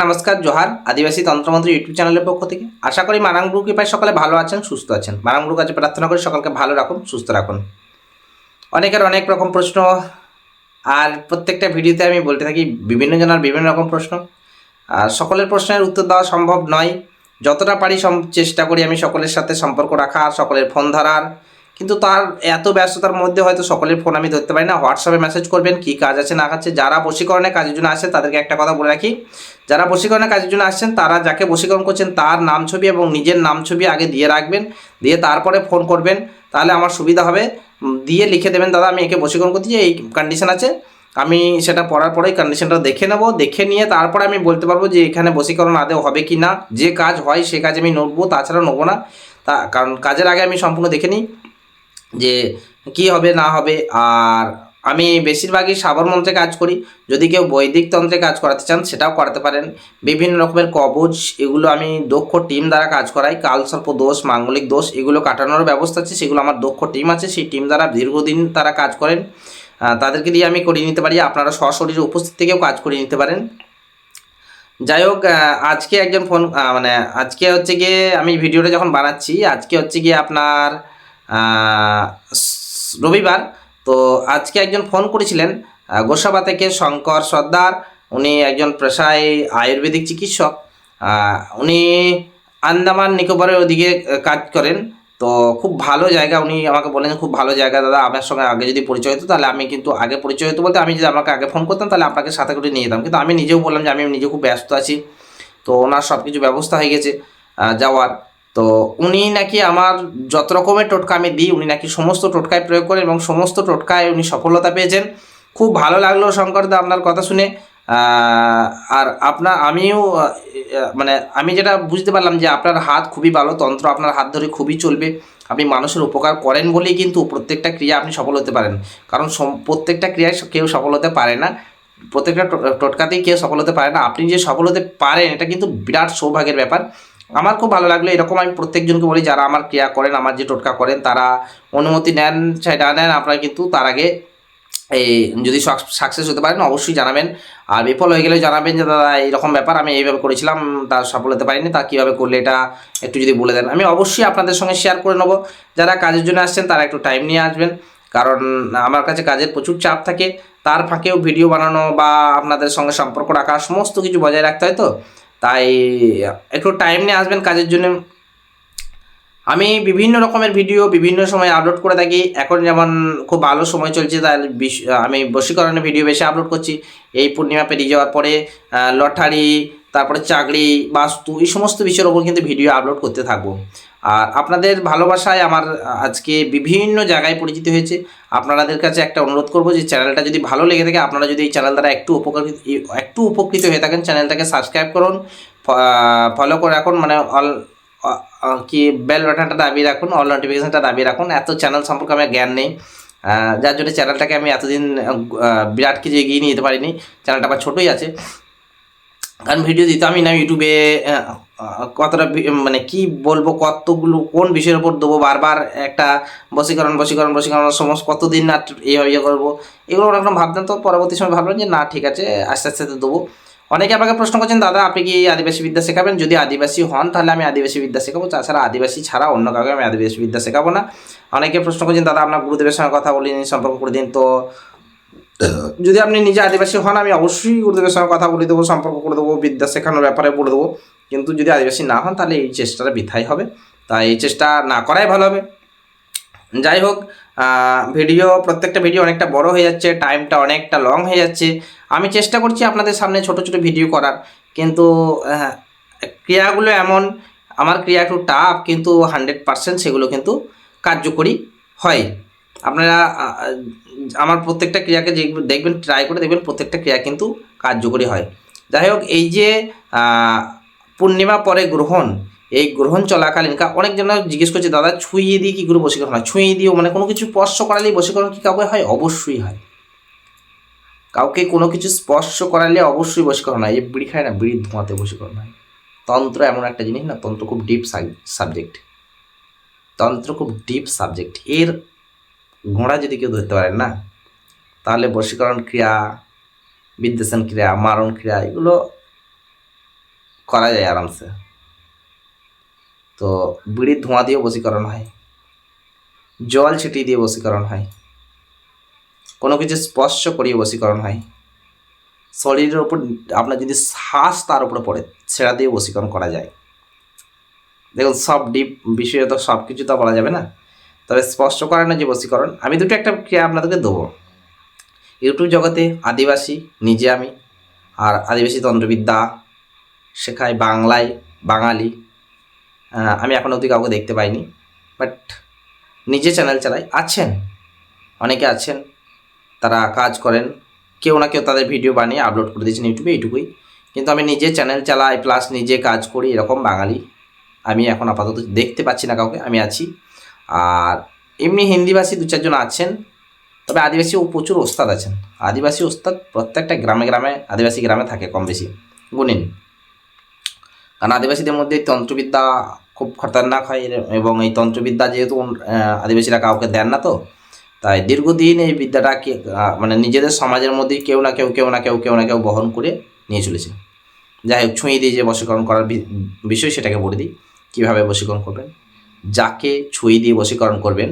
নমস্কার, জোহার। আদিবাসী তন্ত্রমন্ত্র ইউটিউব চ্যানেলের পক্ষ থেকে আশা করি মারাংগুরু কৃপায় সকলে ভালো আছেন, সুস্থ আছেন। মারাংগুরুর কাছে প্রার্থনা করি সকলকে ভালো রাখুন, সুস্থ রাখুন। অনেকের অনেক রকম প্রশ্ন, আর প্রত্যেকটা ভিডিওতে আমি বলতে থাকি বিভিন্ন জনের বিভিন্ন রকম প্রশ্ন। আর সকলের প্রশ্নের উত্তর দেওয়া সম্ভব নয়। যতটা পারি চেষ্টা করি আমি সকলের সাথে সম্পর্ক রাখার, সকলের ফোন ধরার। কিন্তু তার এত ব্যস্ততার মধ্যে হয়তো সকলের ফোন আমি ধরতে পারি না। হোয়াটসঅ্যাপে মেসেজ করবেন, কী কাজ আছে না আছে। যারা বশীকরণে কাজের জন্য আসে তাদেরকে একটা কথা বলে রাখি, যারা বশীকরণে কাজের জন্য আসছেন তারা যাকে বশীকরণ করছেন তার নাম ছবি এবং নিজের নাম ছবি আগে দিয়ে রাখবেন, দিয়ে তারপরে ফোন করবেন, তাহলে আমার সুবিধা হবে। দিয়ে লিখে দেবেন, দাদা আমি একে বশীকরণ করতে চাই, এই কন্ডিশন আছে। আমি সেটা পড়ার পরেই কন্ডিশনটা দেখে নেব, দেখে নিয়ে তারপরে আমি বলতে পারবো যে এখানে বশীকরণ আদৌ হবে কি না। যে কাজ হয় সে কাজ আমি নেবো, তাছাড়া নেবো না। কারণ কাজের আগে আমি সম্পূর্ণ দেখে নিই যে কি হবে না হবে। আর আমি বেশিরভাগই সাবর মন্ত্রে কাজ করি। যদি কেউ বৈদিক তন্ত্রে কাজ করাতে চান সেটাও করাতে পারেন। বিভিন্ন রকমের কবচ, এগুলো আমি দক্ষ টিম দ্বারা কাজ করাই। কালসর্প দোষ, মাঙ্গলিক দোষ, এগুলো কাটানোর ব্যবস্থা আছে, সেগুলো আমার দক্ষ টিম আছে। সেই টিম দ্বারা দীর্ঘদিন তারা কাজ করেন, তাদেরকে দিয়ে আমি করিয়ে নিতে পারি। আপনারা সশরীরে উপস্থিত থেকেও কাজ করিয়ে নিতে পারেন। যাই হোক, আজকে একজন ফোন মানে আজকে হচ্ছে গিয়ে আমি ভিডিওটা যখন বানাচ্ছি, আজকে হচ্ছে গিয়ে আপনার রবিবার। তো আজকে একজন ফোন করেছিলেন গোসাবা থেকে, শঙ্কর সর্দার। উনি একজন পেশায় আয়ুর্বেদিক চিকিৎসক। উনি আন্দামান নিকোবরের ওদিকে কাজ করেন। তো খুব ভালো জায়গা, উনি আমাকে বলেন খুব ভালো জায়গা দাদা, আমার সঙ্গে আগে যদি পরিচয় হতো তাহলে আমি কিন্তু আগে পরিচয় হতো বলতে আমি যদি আমাকে আগে ফোন করতাম তাহলে আপনাকে সাথে করে নিয়ে যেতাম। কিন্তু আমি নিজেও বললাম যে আমি নিজে খুব ব্যস্ত আছি। তো ওনার সব কিছু ব্যবস্থা হয়ে গেছে যাওয়ার। তো উনি নাকি আমার যত রকমের টোটকা আমি দিই উনি নাকি সমস্ত টোটকায় প্রয়োগ করেন এবং সমস্ত টোটকায় উনি সফলতা পেয়েছেন। খুব ভালো লাগলো শঙ্করদা আপনার কথা শুনে। আর আমিও মানে আমি যেটা বুঝতে পারলাম যে আপনার হাত খুবই ভালো, তন্ত্র আপনার হাত ধরে খুবই চলবে। আপনি মানুষের উপকার করেন বলেই কিন্তু প্রত্যেকটা ক্রিয়া আপনি সফল হতে পারেন। কারণ প্রত্যেকটা ক্রিয়ায় কেউ সফল হতে পারে না, প্রত্যেকটা টোটকাতেই কেউ সফল হতে পারে না। আপনি যে সফল হতে পারেন এটা কিন্তু বিরাট সৌভাগ্যের ব্যাপার। আমার খুব ভালো লাগলো। এরকম আমি প্রত্যেকজনকে বলি যারা আমার ক্রিয়া করেন, আমার যে টোটকা করেন, তারা অনুমতি নেন চাই না নেন, আপনারা কিন্তু তার আগে এই যদি সাকসেস হতে পারেন অবশ্যই জানাবেন। আর বিফল হয়ে গেলে জানাবেন যে দাদা এইরকম ব্যাপার, আমি এইভাবে করেছিলাম, তার সফল হতে পারিনি, তা কীভাবে করলে এটা একটু যদি বলে দেন, আমি অবশ্যই আপনাদের সঙ্গে শেয়ার করে নেবো। যারা কাজের জন্য আসছেন তারা একটু টাইম নিয়ে আসবেন, কারণ আমার কাছে কাজের প্রচুর চাপ থাকে। তার ফাঁকেও ভিডিও বানানো বা আপনাদের সঙ্গে সম্পর্ক রাখা সমস্ত কিছু বজায় রাখতে হয়। তো তাই একটু টাইম নিয়ে আসবেন কাজের জন্য। আমি বিভিন্ন রকমের ভিডিও বিভিন্ন সময় আপলোড করে থাকি। এখন যেমন খুব ভালো সময় চলছে তাই আমি বশীকরণের ভিডিও বেশি আপলোড করছি। এই পূর্ণিমা পেরিয়ে যাওয়ার পরে লটারি, তারপরে চাকরি, বাস্তু, এই সমস্ত বিষয়ের ওপর কিন্তু ভিডিও আপলোড করতে থাকবো। আর আপনাদের ভালোবাসায় আমার আজকে বিভিন্ন জায়গায় পরিচিতি হয়েছে। আপনাদের কাছে একটা অনুরোধ করবো যে চ্যানেলটা যদি ভালো লেগে থাকে, আপনারা যদি এই চ্যানেল দ্বারা একটু উপকৃত হয়ে থাকেন, চ্যানেলটাকে সাবস্ক্রাইব করুন, ফলো করে রাখুন, মানে কি বেল বাটনটা দাবিয়ে রাখুন, অল নোটিফিকেশনটা দাবিয়ে রাখুন। এত চ্যানেল সম্পর্কে আমার জ্ঞান নেই, যার জন্য চ্যানেলটাকে আমি এতদিন বিরাট কিছু এগিয়ে নিয়ে যেতে পারিনি। চ্যানেলটা আমার ছোটোই আছে, কারণ ভিডিও দিতে আমি না ইউটিউবে কতটা মানে কি বলবো, কতগুলো কোন বিষয়ের ওপর দেবো, বারবার একটা বশীকরণ বশীকরণ বশীকরণ সমস্ত কতদিন না ইয়ে করবো, এগুলো অনেক রকম ভাবতাম। তো পরবর্তী সময় ভাবলাম যে না ঠিক আছে, আস্তে আস্তে দেবো। অনেকে আমাকে প্রশ্ন করছেন, দাদা আপনি কি আদিবাসী বিদ্যা শেখাবেন? যদি আদিবাসী হন তাহলে আমি আদিবাসী বিদ্যা শেখাবো, তাছাড়া আদিবাসী ছাড়া অন্য কাউকে আমি আদিবাসী বিদ্যা শেখাবো না। অনেকে প্রশ্ন করছেন, দাদা আপনার গুরুদেবের সঙ্গে কথা বলিনি, সম্পর্ক করে দিন। তো যদি আপনি নিজে আদিবাসী হন আমি অবশ্যই গুরুদেবের সঙ্গে কথা বলে দেবো, সম্পর্ক করে দেবো, বিদ্যা শেখানোর ব্যাপারে বলে দেবো। কিন্তু যদি আদিবাসী না হন তাহলে এই চেষ্টাটা বৃথাই হবে, তাই এই চেষ্টা না করাই ভালো হবে। যাই হোক, প্রত্যেকটা ভিডিও অনেকটা বড় হয়ে যাচ্ছে, টাইমটা অনেকটা লং হয়ে যাচ্ছে। আমি চেষ্টা করছি আপনাদের সামনে ছোট ছোট ভিডিও করার, কিন্তু ক্রিয়াগুলো এমন, আমার ক্রিয়া একটু টাফ, কিন্তু 100% সেগুলো কিন্তু কার্যকরী হয়। আপনারা আমার প্রত্যেকটা ক্রিয়াকে যে দেখবেন, ট্রাই করে দেখবেন, প্রত্যেকটা ক্রিয়া কিন্তু কার্যকরী হয়। যাই হোক, এই যে পূর্ণিমা পরে গ্রহণ, এই গ্রহণ চলাকালীন অনেকজন জিজ্ঞেস করছে, দাদা ছুঁয়ে দিয়ে কী করে বশীকরণ হয়? ছুঁয়ে দিয়েও মানে কোনো কিছু স্পর্শ করালেই বশীকরণ কি কাউকে হয়? অবশ্যই হয়। কাউকে কোনো কিছু স্পর্শ করালে অবশ্যই বশীকরণ হয়। এই বিড়ি খায় না, বিড়ির ধোঁয়াতে বশীকরণ হয়। তন্ত্র এমন একটা জিনিস না, তন্ত্র খুব ডিপ সাবজেক্ট। তন্ত্র খুব ডিপ সাবজেক্ট, এর গোড়া যদি কেউ ধরতে পারেন না, তাহলে বশীকরণ ক্রিয়া, বিদ্বেষণ ক্রিয়া, মারণ ক্রিয়া, এগুলো করা যায় আরামসে। তো বিড়ির ধোঁয়া দিয়েও বশীকরণ হয়, জল ছিটিয়ে দিয়ে বশীকরণ হয়, কোনো কিছু স্পর্শ করিয়ে বশীকরণ হয়, শরীরের ওপর আপনার যদি শ্বাস তার উপরে পড়ে সেটা দিয়ে বশীকরণ করা যায়। দেখুন সব ডিপ বিষয়ে তো সব কিছু তো বলা যাবে না, তবে স্পষ্ট করানো যে বশীকরণ, আমি দুটো একটা ক্রিয়া আপনাদেরকে দেবো। ইউটিউব জগতে আদিবাসী নিজে আমি, আর আদিবাসী তন্ত্রবিদ্যা শেখাই বাংলায় বাঙালি। আমি এখনও অবধি কাউকে দেখতে পাইনি, বাট নিজে চ্যানেল চালাই, আছেন অনেকে আছেন, তারা কাজ করেন, কেউ না কেউ তাদের ভিডিও বানিয়ে আপলোড করে দিয়েছেন ইউটিউবে, এইটুকুই। কিন্তু আমি নিজে চ্যানেল চালাই প্লাস নিজে কাজ করি, এরকম বাঙালি আমি এখন আপাতত দেখতে পাচ্ছি না কাউকে, আমি আছি। আর এমনি হিন্দিভাষী দু চারজন আছেন, তবে আদিবাসীও প্রচুর ওস্তাদ আছেন। আদিবাসী ওস্তাদ প্রত্যেকটা গ্রামে গ্রামে, আদিবাসী গ্রামে থাকে কম বেশি, গুণিন। কারণ আদিবাসীদের মধ্যে তন্ত্রবিদ্যা খুব খতরনাক হয়, এবং এই তন্ত্রবিদ্যা যেহেতু আদিবাসীরা কাউকে দেন না, তো তাই দীর্ঘদিন এই বিদ্যাটাকে মানে নিজেদের সমাজের মধ্যেই কেউ না কেউ বহন করে নিয়ে চলেছে। যাই হোক, ছুঁয়ে দিয়ে যে বশীকরণ করার বিষয় সেটাকে বলে দিই কীভাবে বশীকরণ করবেন। যাকে ছুঁয়ে দিয়ে বশীকরণ করবেন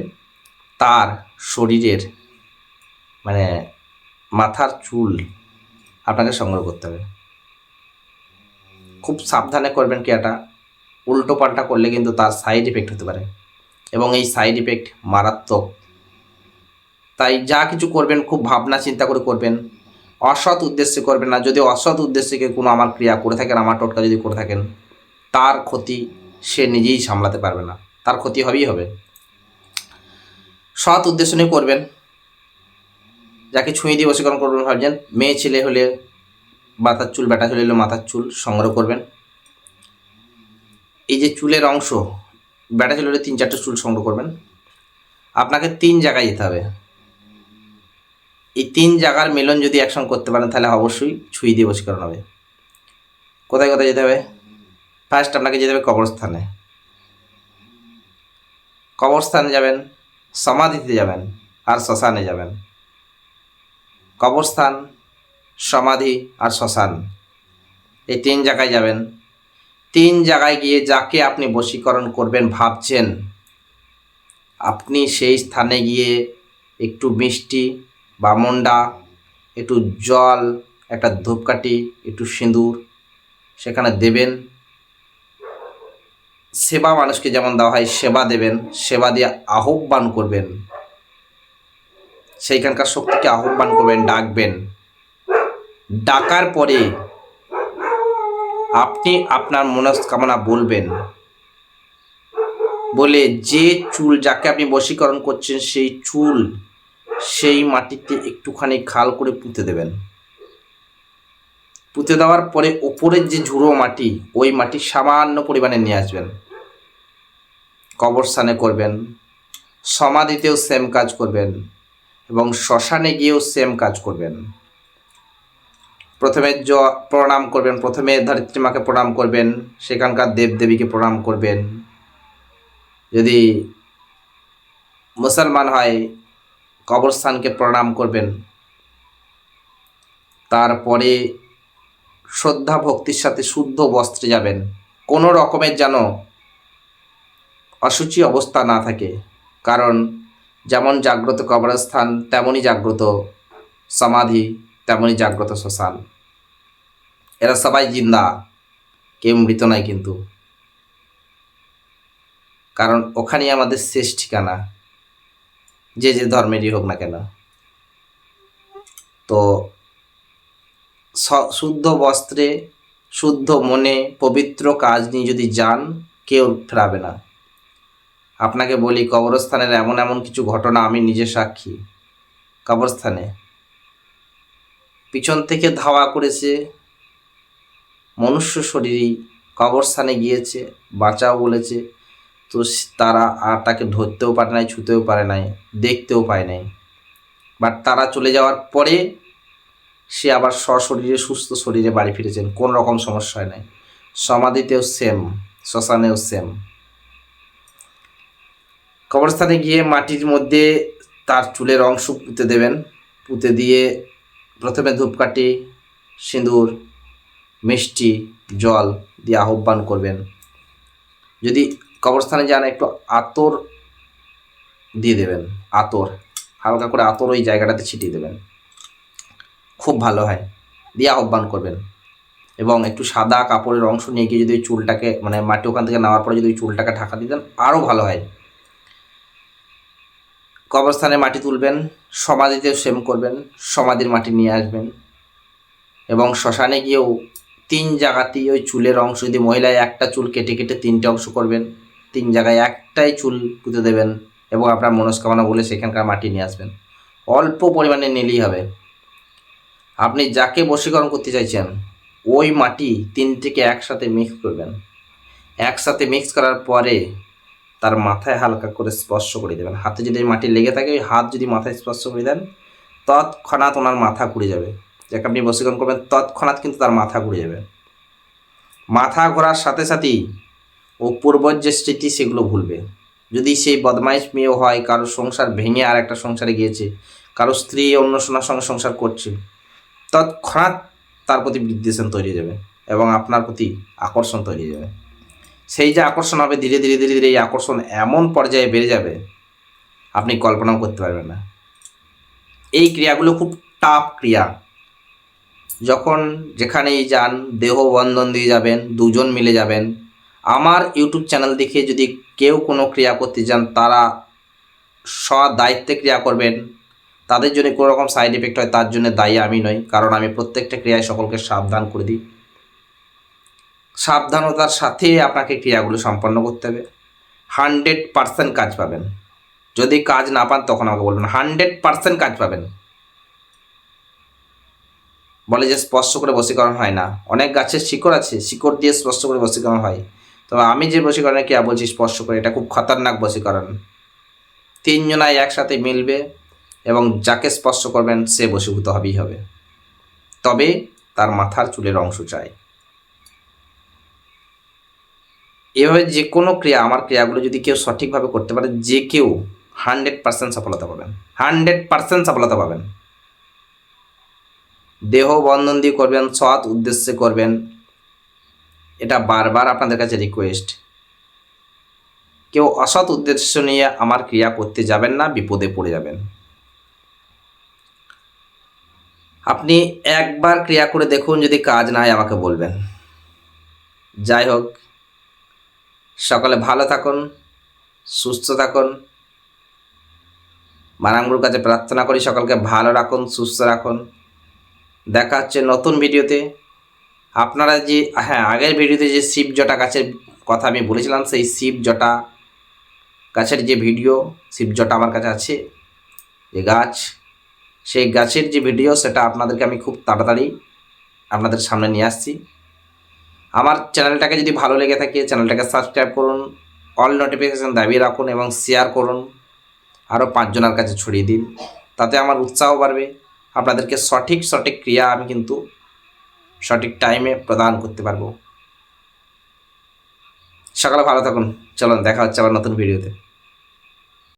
তার শরীরের মানে মাথার চুল আপনাকে সংগ্রহ করতে হবে। খুব সাবধানে করবেন ক্রিয়াটা, উল্টো পাল্টা করলে কিন্তু তার সাইড এফেক্ট হতে পারে, এবং এই সাইড এফেক্ট মারাত্মক। তাই যা কিছু করবেন খুব ভাবনা চিন্তা করে করবেন, অসৎ উদ্দেশ্যে করবেন না। যদি অসৎ উদ্দেশ্যে কোনো আমার ক্রিয়া করে থাকেন, আমার টোটকা যদি করে থাকেন, তার ক্ষতি সে নিজেই সামলাতে পারবে না, তার ক্ষতি হবেই হবে। সৎ উদ্দেশ্য নিয়ে করবেন। যাকে ছুঁয়ে দিয়ে বশীকরণ করবেন ভাবছেন, মেয়ে ছেলে হলে মাথার চুল, বেটা ছেলে হলে মাথার চুল সংগ্রহ করবেন। এই যে চুলের অংশ, বেটা ছেলে হলে 3-4টে চুল সংগ্রহ করবেন। আপনাকে 3 জায়গায় যেতে হবে। এই 3 জায়গার মিলন যদি একসঙ্গে করতে পারেন তাহলে অবশ্যই ছুঁয়ে দিয়ে বশীকরণ হবে। কোথায় কোথায় যেতে হবে? ফার্স্ট আপনাকে যেতে হবে কবরস্থানে। কবরস্থানে যাবেন, সমাধিতে যাবেন, আর শ্মশানে যাবেন। কবরস্থান, সমাধি আর শ্মশান, এই 3 জায়গায় যাবেন। 3 জায়গায় গিয়ে যাকে আপনি বশীকরণ করবেন ভাবছেন, আপনি সেই স্থানে গিয়ে একটু মিষ্টি বা মন্ডা, একটু জল, একটা ধূপকাঠি, একটু সিঁদুর সেখানে দেবেন। সেবা মানুষকে যেমন দেওয়া হয় সেবা দেবেন, সেবা দিয়ে আহ্বান করবেন, সেইখানকার শক্তিকে আহ্বান করবেন, ডাকবেন। ডাকার পরে আপনি আপনার মনস্কামনা বলবেন, বলে যে চুল যাকে আপনি বশীকরণ করছেন সেই চুল সেই মাটিতে একটুখানি খাল করে পুঁতে দেবেন। পুঁতে দেওয়ার পরে ওপরের যে ঝুড়ো মাটি, ওই মাটি সামান্য পরিমাণে নিয়ে আসবেন। কবরস্থানে করবেন, সমাধিতেও সেম কাজ করবেন, এবং শ্মশানে গিয়েও সেম কাজ করবেন। প্রথমে প্রণাম করবেন, প্রথমে ধরিত্রী মাকে প্রণাম করবেন, সেখানকার দেবদেবীকে প্রণাম করবেন। যদি মুসলমান হয় কবরস্থানকে প্রণাম করবেন। তারপরে শ্রদ্ধা ভক্তির সাথে শুদ্ধ বস্ত্রে যাবেন, কোনো রকমের যেন অশুচি অবস্থা না থাকে। কারণ যেমন জাগ্রত কবরস্থান তেমনই জাগ্রত সমাধি, তেমনই জাগ্রত শ্মশান। এরা সবাই জিন্দা, কেউ মৃত নয় কিন্তু, কারণ ওখানেই আমাদের শেষ ঠিকানা, যে যে ধর্মেরই হোক না কেন। তো শুদ্ধ বস্ত্রে, শুদ্ধ মনে, পবিত্র কাজ নিয়ে যদি যান, কেউ ফেরাবে না। আপনাকে বলি, কবরস্থানের এমন এমন কিছু ঘটনা আমি নিজে সাক্ষী। কবরস্থানে পিছন থেকে ধাওয়া করেছে মনুষ্য শরীরই, কবরস্থানে গিয়েছে, বাঁচাও বলেছে, তো তারা আর তাকে ধরতেও পারে নাই, ছুঁতেও পারে নাই, দেখতেও পায় নাই। বাট তারা চলে যাওয়ার পরে সে আবার সশরীরে সুস্থ শরীরে বাড়ি ফিরেছেন, কোন রকম সমস্যা হয় নাই। সমাধিতেও সেম, শ্মশানেও সেম। কবরস্থানে গিয়ে মাটির মধ্যে তার চুলের অংশ পুঁতে দেবেন। পুঁতে দিয়ে প্রথমে ধূপকাঠি, সিঁদুর, মিষ্টি, জল দিয়ে আহ্বান করবেন। যদি কবরস্থানে যান একটু আতর দিয়ে দেবেন, আতর হালকা করে আতর ওই জায়গাটাতে ছিটিয়ে দেবেন, খুব ভালো হয়, দিয়ে আহ্বান করবেন। এবং একটু সাদা কাপড়ের অংশ নিয়ে গিয়ে যদি ওই চুলটাকে মানে মাটি ওখান থেকে নেওয়ার পরে যদি ওই চুলটাকে ঢাকা দিতেন আরও ভালো হয়। কবরস্থানে মাটি তুলবেন, সমাধিতেও সেম করবেন, সমাধির মাটি নিয়ে আসবেন। এবং শ্মশানে গিয়েও 3 জায়গাতেই ওই চুলের অংশ, যদি মহিলায় একটা চুল কেটে কেটে 3টে অংশ করবেন, 3 জায়গায় একটাই চুল পুঁতে দেবেন এবং আপনার মনস্কামনা বলে সেখানকার মাটি নিয়ে আসবেন। অল্প পরিমাণে নিলেই হবে। আপনি যাকে বশীকরণ করতে চাইছেন ওই মাটি 3টিকে একসাথে মিক্স করবেন। একসাথে মিক্স করার পরে তার মাথায় হালকা করে স্পর্শ করে দেবেন। হাতে যদি মাটি লেগে থাকে ওই হাত যদি মাথায় স্পর্শ করে দেন তৎক্ষণাৎ ওনার মাথা ঘুরে যাবে। যাকে আপনি বশীকরণ করবেন তৎক্ষণাৎ কিন্তু তার মাথা ঘুরে যাবে। মাথা ঘোরার সাথে সাথেই ও পূর্বর যে স্মৃতি সেগুলো ভুলবে। যদি সেই বদমাইশ মেয়েও হয়, কারো সংসার ভেঙে আর একটা সংসারে গিয়েছে, কারো স্ত্রী অন্য সোনার সঙ্গে সংসার করছে, তৎক্ষণাৎ তার প্রতি বিদ্বেষণ তৈরি হয়ে যাবে এবং আপনার প্রতি আকর্ষণ তৈরি হয়ে যাবে। সেই যে আকর্ষণ হবে ধীরে ধীরে ধীরে ধীরে এই আকর্ষণ এমন পর্যায়ে বেড়ে যাবে আপনি কল্পনাও করতে পারবেন না। এই ক্রিয়াগুলো খুব টাফ ক্রিয়া। যখন যেখানেই যান দেহ বন্ধন দিয়ে যাবেন, দুজন মিলে যাবেন। আমার ইউটিউব চ্যানেল দেখে যদি কেউ কোনো ক্রিয়া করতে যান তারা সদায়িত্বে ক্রিয়া করবেন। তাদের জন্য কোনো রকম সাইড এফেক্ট হয় তার জন্য দায়ী আমি নই, কারণ আমি প্রত্যেকটা ক্রিয়ায় সকলকে সাবধান করে দিই। সাবধানতার সাথে আপনাকে ক্রিয়াগুলো সম্পন্ন করতে হবে। 100% কাজ পাবেন। যদি কাজ না পান তখন আমাকে বলবেন, 100% কাজ পাবেন। বলে যে স্পর্শ করে বশীকরণ হয় না, অনেক গাছের শিকড় আছে, শিকড় দিয়ে স্পর্শ করে বশীকরণ হয়। তবে আমি যে বশীকরণের ক্রিয়া বলছি স্পর্শ করে, এটা খুব খতরনাক বশীকরণ। 3 জনাই একসাথে মিলবে এবং যাকে স্পর্শ করবেন সে বশীভূত হবেই হবে। তবে তার মাথার চুলের অংশ চাই। এভাবে যে কোনো ক্রিয়া, আমার ক্রিয়াগুলো যদি কেউ সঠিকভাবে করতে পারে যে কেউ 100% সফলতা পাবেন, 100% সফলতা পাবেন। দেহ বন্ধন দিয়ে করবেন, সৎ উদ্দেশ্যে করবেন। এটা বারবার আপনাদের কাছে রিকোয়েস্ট। কেউ অসৎ উদ্দেশ্য নিয়ে আমার ক্রিয়া করতে যাবেন না, বিপদে পড়ে যাবেন। আপনি একবার ক্রিয়া করে দেখুন, যদি কাজ না হয় আমাকে বলবেন। যাই হোক, সকলে ভালো থাকুন, সুস্থ থাকুন। বানাঙ্গুর কাছে প্রার্থনা করি সকলকে ভালো রাখুন, সুস্থ রাখুন। দেখা হচ্ছে নতুন ভিডিওতে। আপনারা যে আগের ভিডিওতে যে শিব জটা গাছের কথা আমি বলেছিলাম, সেই শিব জটা গাছের যে ভিডিও, শিব জটা আমার কাছে আছে যে গাছ, সেই গাছের যে ভিডিও সেটা আপনাদেরকে আমি খুব তাড়াতাড়ি আপনাদের সামনে নিয়ে আসছি। আমার চ্যানেলটাকে যদি ভালো লেগে থাকে চ্যানেলটাকে সাবস্ক্রাইব করুন, অল নোটিফিকেশান দাবিয়ে রাখুন এবং শেয়ার করুন, আরও 5 জনের কাছে ছড়িয়ে দিন। তাতে আমার উৎসাহ বাড়বে। আপনাদেরকে সঠিক ক্রিয়া আমি কিন্তু সঠিক টাইমে প্রদান করতে পারবো। সকালে ভালো থাকুন। চলুন দেখা হচ্ছে আবার নতুন ভিডিওতে।